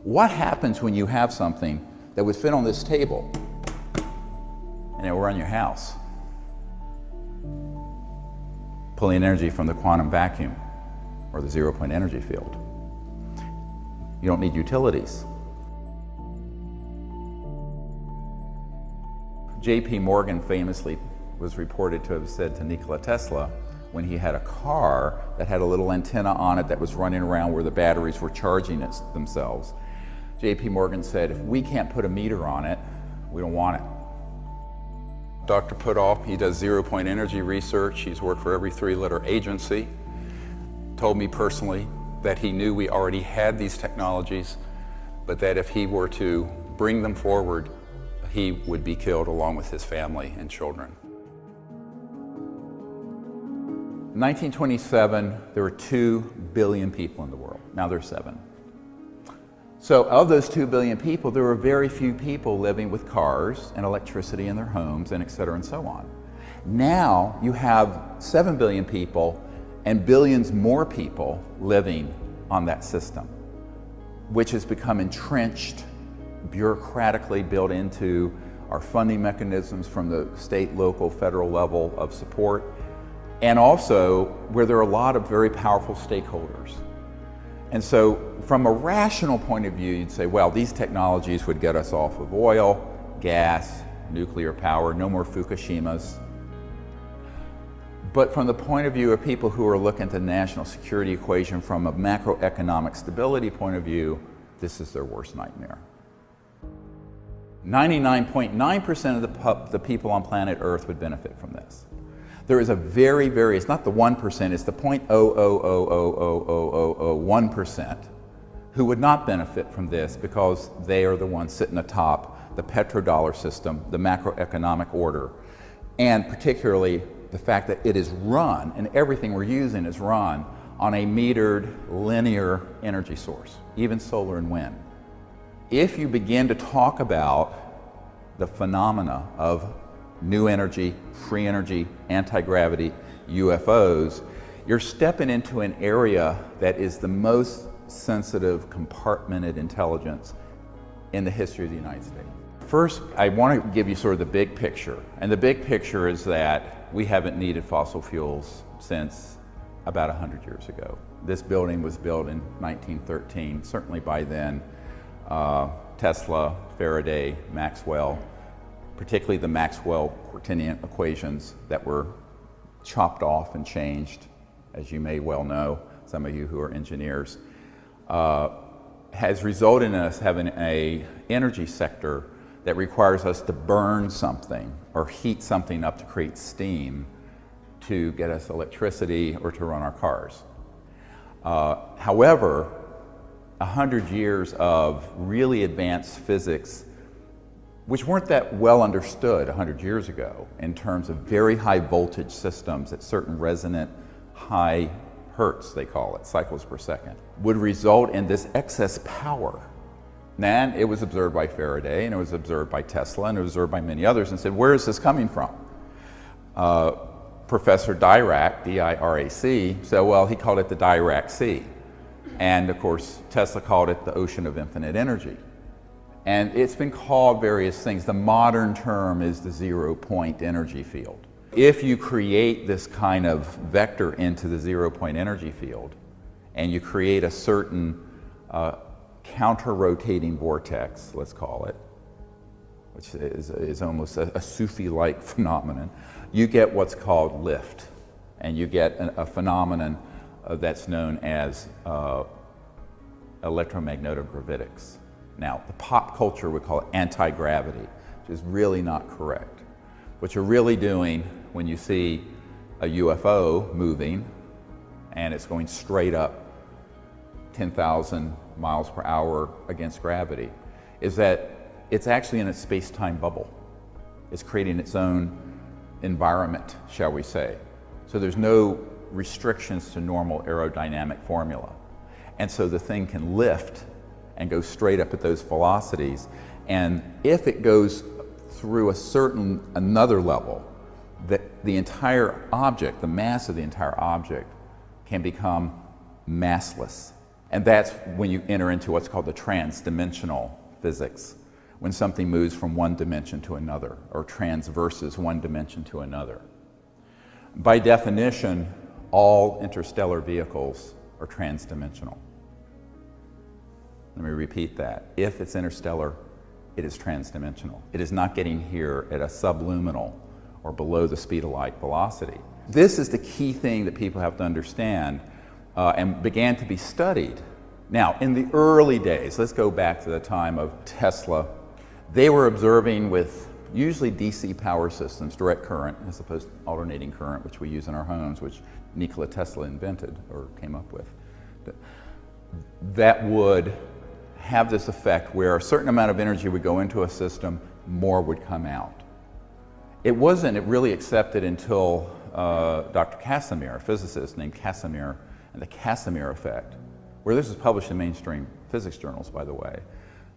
What happens when you have something that would fit on this table and it will run your house? Pulling energy from the quantum vacuum or the zero-point energy field. You don't need utilities. J.P. Morgan famously was reported to have said to Nikola Tesla, when he had a car that had a little antenna on it that was running around where the batteries were charging themselves, J.P. Morgan said, if we can't put a meter on it, we don't want it. Dr. Putoff, he does zero-point energy research. He's worked for every three-letter agency. Told me personally that he knew we already had these technologies, but that if he were to bring them forward, he would be killed along with his family and children. In 1927, there were 2 billion people in the world. Now there's 7. So of those 2 billion people, there were very few people living with cars and electricity in their homes and et cetera and so on. Now you have 7 billion people and billions more people living on that system, which has become entrenched, bureaucratically built into our funding mechanisms from the state, local, federal level of support, and also where there are a lot of very powerful stakeholders. And so from a rational point of view, you'd say, well, these technologies would get us off of oil, gas, nuclear power, no more Fukushimas. But from the point of view of people who are looking at the national security equation from a macroeconomic stability point of view, this is their worst nightmare. 99.9% of the people on planet Earth would benefit from this. There is a very, it's not the 1%, it's the 0.0000001% who would not benefit from this because they are the ones sitting atop the petrodollar system, the macroeconomic order, and particularly the fact that it is run, and everything we're using is run on a metered linear energy source, even solar and wind. If you begin to talk about the phenomena of new energy, free energy, anti-gravity, UFOs, you're stepping into an area that is the most sensitive, compartmented intelligence in the history of the United States. First, I want to give you sort of the big picture. And the big picture is that we haven't needed fossil fuels since about 100 years ago. This building was built in 1913. Certainly by then, Tesla, Faraday, Maxwell, particularly the Maxwell-Quaternion equations that were chopped off and changed, as you may well know, some of you who are engineers, has resulted in us having an energy sector that requires us to burn something or heat something up to create steam to get us electricity or to run our cars. However, 100 years of really advanced physics, which weren't that well understood 100 years ago in terms of very high voltage systems at certain resonant high hertz, they call it, cycles per second, would result in this excess power. And it was observed by Faraday, and it was observed by Tesla, and it was observed by many others, and said, where is this coming from? Professor Dirac, D-I-R-A-C, said, well, he called it the Dirac Sea. And of course, Tesla called it the ocean of infinite energy. And it's been called various things. The modern term is the zero-point energy field. If you create this kind of vector into the zero-point energy field, and you create a certain counter-rotating vortex, let's call it, which is almost a Sufi-like phenomenon, you get what's called lift. And you get a phenomenon that's known as electromagnetogravitics. Now, the pop culture would call it anti-gravity, which is really not correct. What you're really doing when you see a UFO moving and it's going straight up 10,000 miles per hour against gravity is that it's actually in a space-time bubble. It's creating its own environment, shall we say. So there's no restrictions to normal aerodynamic formula. And so the thing can lift and go straight up at those velocities. And if it goes through another level, the entire object, the mass of the entire object, can become massless. And that's when you enter into what's called the trans-dimensional physics, when something moves from one dimension to another, or transverses one dimension to another. By definition, all interstellar vehicles are trans-dimensional. Let me repeat that. If it's interstellar, it is trans-dimensional. It is not getting here at a subluminal or below the speed of light velocity. This is the key thing that people have to understand and began to be studied. Now, in the early days, let's go back to the time of Tesla, they were observing with usually DC power systems, direct current, as opposed to alternating current, which we use in our homes, which Nikola Tesla invented or came up with. That would have this effect where a certain amount of energy would go into a system, more would come out. It wasn't really accepted until Dr. Casimir, a physicist named Casimir, and the Casimir effect, where this is published in mainstream physics journals, by the way,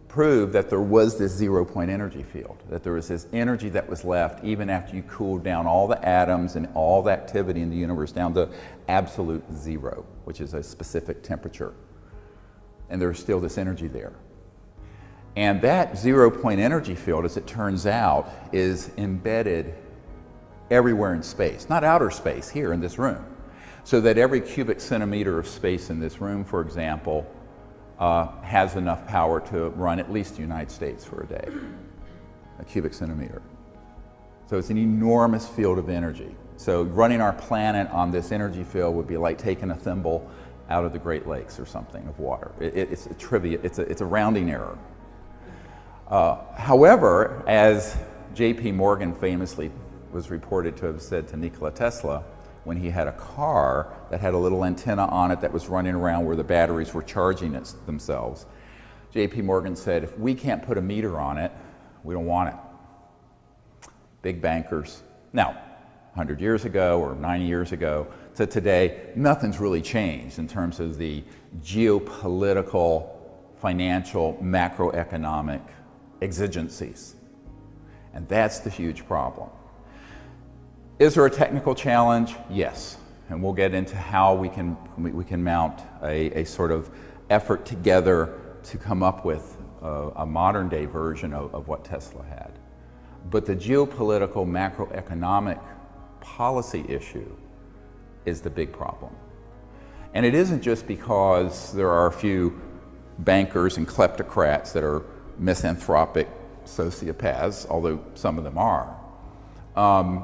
proved that there was this zero-point energy field, that there was this energy that was left even after you cooled down all the atoms and all the activity in the universe down to absolute zero, which is a specific temperature. And there's still this energy there. And that zero-point energy field, as it turns out, is embedded everywhere in space, not outer space, here in this room. So that every cubic centimeter of space in this room, for example, has enough power to run at least the United States for a day, a cubic centimeter. So it's an enormous field of energy. So running our planet on this energy field would be like taking a thimble out of the Great Lakes or something of water. It's a trivia, it's a rounding error. However, as J.P. Morgan famously was reported to have said to Nikola Tesla, when he had a car that had a little antenna on it that was running around where the batteries were charging themselves, J.P. Morgan said, if we can't put a meter on it, we don't want it. Big bankers. Now, 100 years ago or 90 years ago to today, nothing's really changed in terms of the geopolitical, financial, macroeconomic exigencies. And that's the huge problem. Is there a technical challenge? Yes. And we'll get into how we can mount a sort of effort together to come up with a modern day version of what Tesla had. But the geopolitical, macroeconomic policy issue is the big problem. And it isn't just because there are a few bankers and kleptocrats that are misanthropic sociopaths, although some of them are.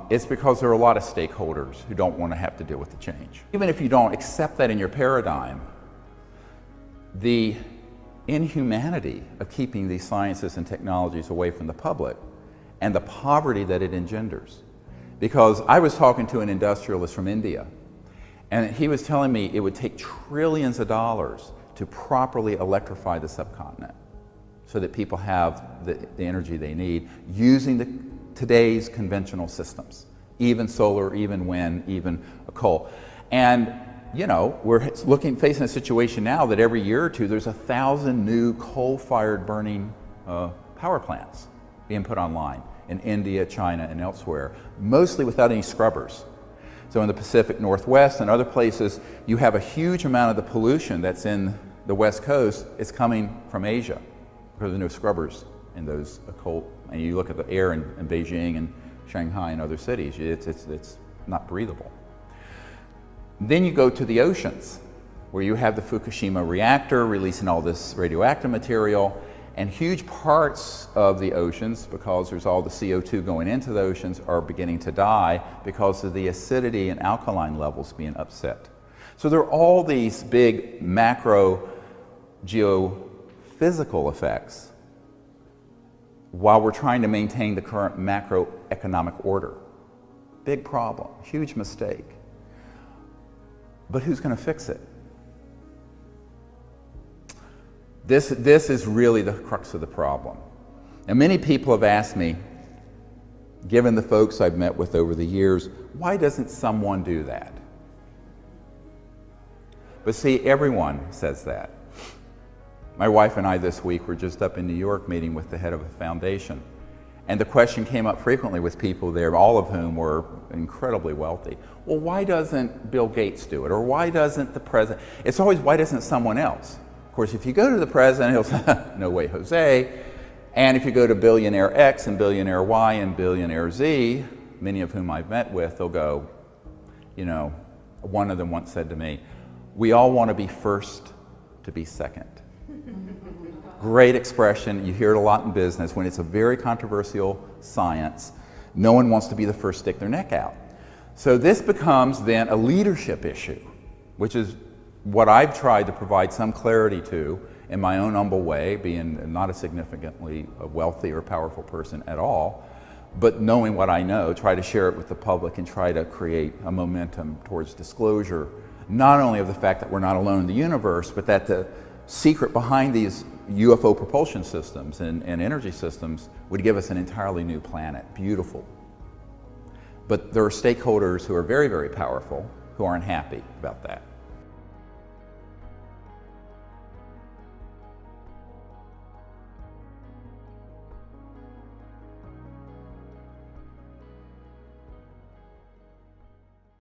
It's because there are a lot of stakeholders who don't want to have to deal with the change. Even if you don't accept that in your paradigm, the inhumanity of keeping these sciences and technologies away from the public and the poverty that it engenders. Because I was talking to an industrialist from India, and he was telling me it would take trillions of dollars to properly electrify the subcontinent so that people have the energy they need using today's conventional systems, even solar, even wind, even coal. And you know, we're facing a situation now that every year or two there's 1,000 new coal-fired burning power plants being put online in India, China, and elsewhere, mostly without any scrubbers. So in the Pacific Northwest and other places, you have a huge amount of the pollution that's in the West Coast is coming from Asia because there's no scrubbers in those coal. And you look at the air in Beijing and Shanghai and other cities, it's not breathable. Then you go to the oceans, where you have the Fukushima reactor releasing all this radioactive material, and huge parts of the oceans, because there's all the CO2 going into the oceans, are beginning to die because of the acidity and alkaline levels being upset. So there are all these big macro geophysical effects while we're trying to maintain the current macroeconomic order. Big problem, huge mistake. But who's going to fix it? This is really the crux of the problem. And many people have asked me, given the folks I've met with over the years, why doesn't someone do that? But see, everyone says that. My wife and I this week were just up in New York meeting with the head of a foundation. And the question came up frequently with people there, all of whom were incredibly wealthy. Well, why doesn't Bill Gates do it? Or why doesn't the president? It's always, why doesn't someone else? Of course, if you go to the president, he'll say, no way, Jose. And if you go to billionaire X and billionaire Y and billionaire Z, many of whom I've met with, they'll go, you know, one of them once said to me, we all want to be first to be second. Great expression. You hear it a lot in business. When it's a very controversial science, no one wants to be the first to stick their neck out. So this becomes then a leadership issue, which is what I've tried to provide some clarity to in my own humble way, being not a significantly wealthy or powerful person at all, but knowing what I know, try to share it with the public and try to create a momentum towards disclosure, not only of the fact that we're not alone in the universe, but that the secret behind these UFO propulsion systems and energy systems would give us an entirely new planet. Beautiful. But there are stakeholders who are very, very powerful who aren't happy about that.